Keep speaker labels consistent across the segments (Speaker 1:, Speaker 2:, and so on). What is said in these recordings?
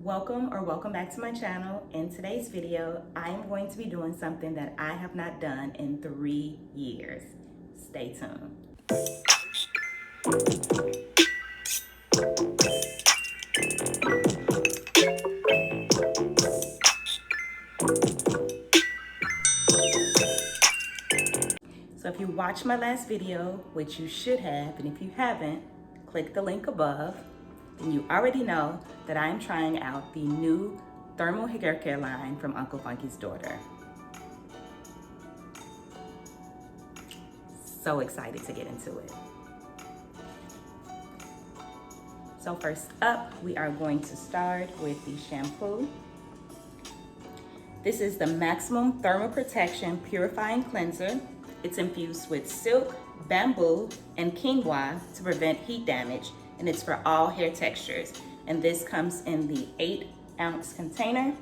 Speaker 1: Welcome back to my channel. In today's video, I am going to be doing something that I have not done in 3 years. Stay tuned. So if you watched my last video, which you should have, and if you haven't, click the link above. Then you already know that I am trying out the new thermal hair care line from Uncle Funky's daughter. So excited to get into it. So first up, we are going to start with the shampoo. This is the Maximum Thermal Protection Purifying Cleanser. It's infused with silk, bamboo, and quinoa to prevent heat damage, and it's for all hair textures. And this comes in the 8-ounce container.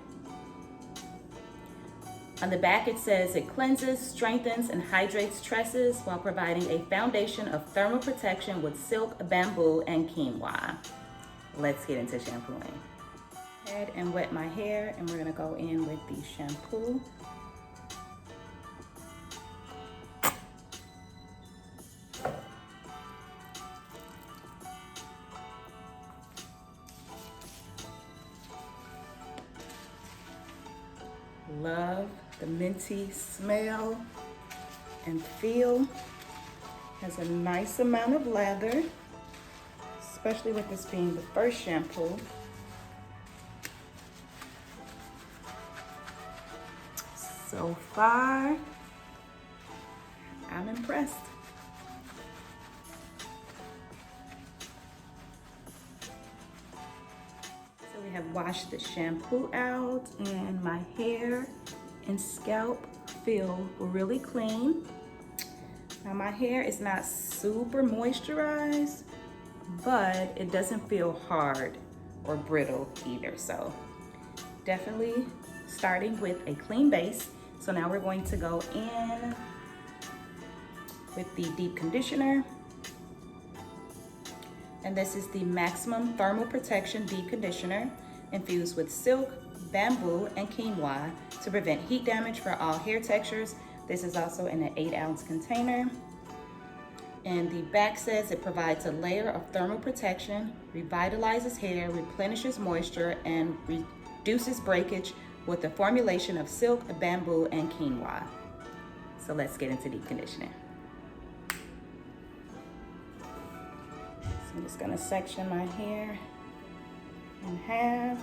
Speaker 1: On the back it says it cleanses, strengthens, and hydrates tresses while providing a foundation of thermal protection with silk, bamboo, and quinoa. Let's get into shampooing. Head and wet my hair, and we're gonna go in with the shampoo. Love the minty smell and feel. Has a nice amount of lather, especially with this being the first shampoo. So far, I'm impressed. So we have washed the shampoo out, and my hair and scalp feel really clean. Now my hair is not super moisturized, but it doesn't feel hard or brittle either. So definitely starting with a clean base. So now we're going to go in with the deep conditioner. And this is the Maximum Thermal Protection Deep Conditioner, infused with silk, bamboo, and quinoa to prevent heat damage for all hair textures. This is also in an 8-ounce container. And the back says it provides a layer of thermal protection, revitalizes hair, replenishes moisture, and reduces breakage with a formulation of silk, bamboo, and quinoa. So let's get into deep conditioning. So I'm just gonna section my hair in half.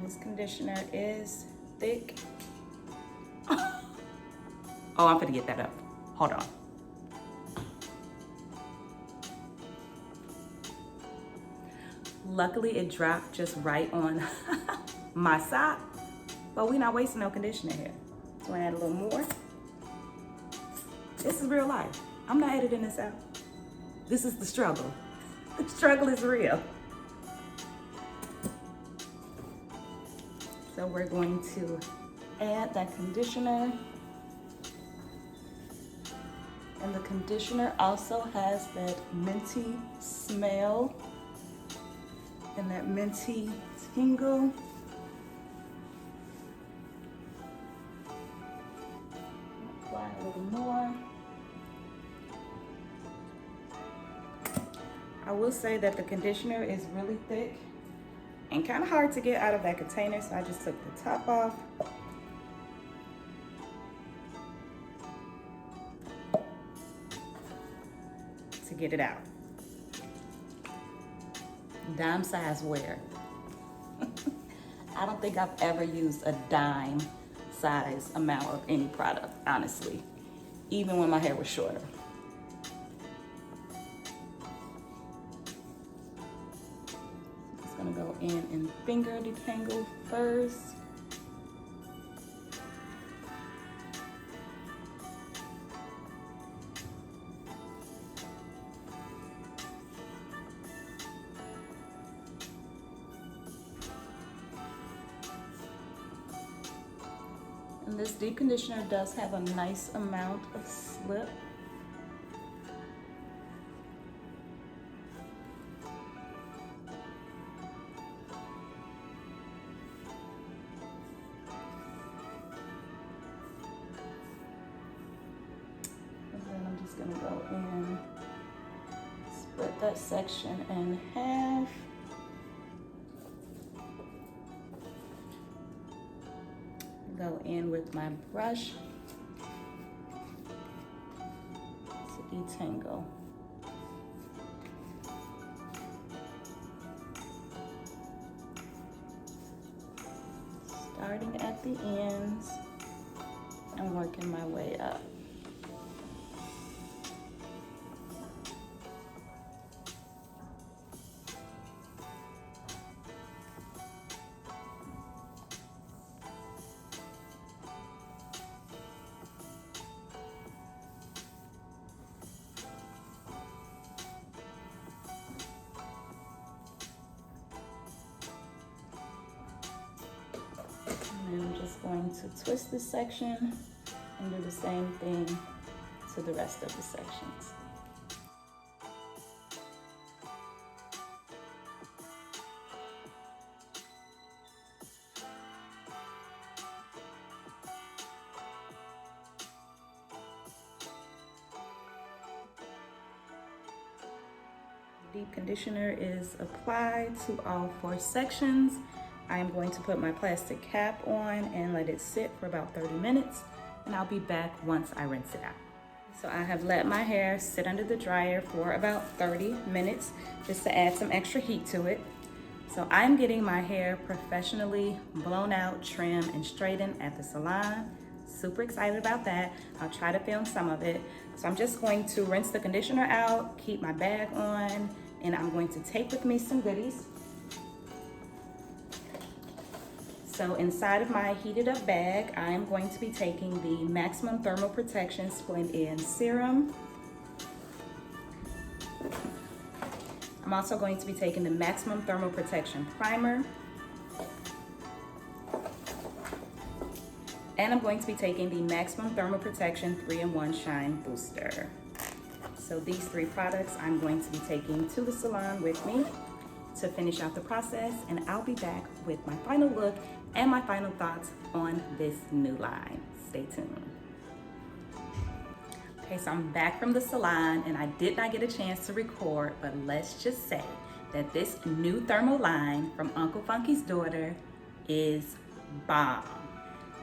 Speaker 1: This conditioner is thick. Oh, I'm gonna get that up. Hold on. Luckily, it dropped just right on my sock, but we're not wasting no conditioner here. So I add a little more. This is real life. I'm not editing this out. This is the struggle. The struggle is real. So we're going to add that conditioner. And the conditioner also has that minty smell and that minty tingle. Apply a little more. I will say that the conditioner is really thick and kind of hard to get out of that container, so I just took the top off. To get it out. Dime size wear. I don't think I've ever used a dime size amount of any product, honestly, even when my hair was shorter. Gonna go in and finger detangle first. And this deep conditioner does have a nice amount of slip. And then I'm just gonna go in, split that section in half. Go in with my brush to detangle. Starting at the ends and working my way up. And I'm just going to twist this section and do the same thing to the rest of the sections. Deep conditioner is applied to all 4 sections. I'm going to put my plastic cap on and let it sit for about 30 minutes, and I'll be back once I rinse it out. So I have let my hair sit under the dryer for about 30 minutes just to add some extra heat to it. So I'm getting my hair professionally blown out, trimmed, and straightened at the salon. Super excited about that. I'll try to film some of it. So I'm just going to rinse the conditioner out, keep my bag on, and I'm going to take with me some goodies. So inside of my heated up bag, I'm going to be taking the Maximum Thermal Protection Split-In Serum. I'm also going to be taking the Maximum Thermal Protection Primer. And I'm going to be taking the Maximum Thermal Protection 3-in-1 Shine Booster. So these 3 products I'm going to be taking to the salon with me to finish out the process, and I'll be back with my final look and my final thoughts on this new line. Stay tuned. Okay, so I'm back from the salon and I did not get a chance to record, but let's just say that this new thermal line from Uncle Funky's daughter is bomb.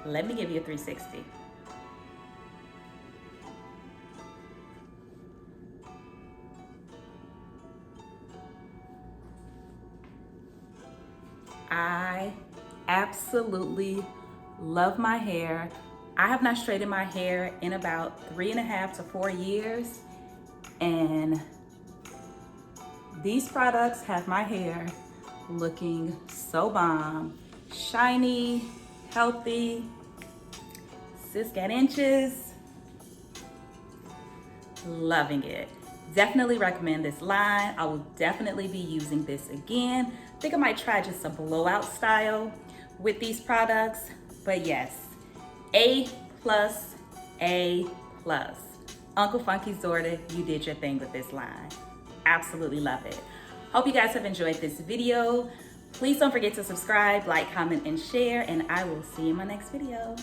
Speaker 1: Let me give you a 360. I absolutely love my hair. I have not straightened my hair in about 3.5 to 4 years, and these products have my hair looking so bomb, shiny, healthy, 6 inches, loving it. Definitely recommend this line. I will definitely be using this again. I think I might try just a blowout style with these products, but yes, A+, A+. Uncle Funky's daughter, you did your thing with this line. Absolutely love it. Hope you guys have enjoyed this video. Please don't forget to subscribe, like, comment, and share, and I will see you in my next video.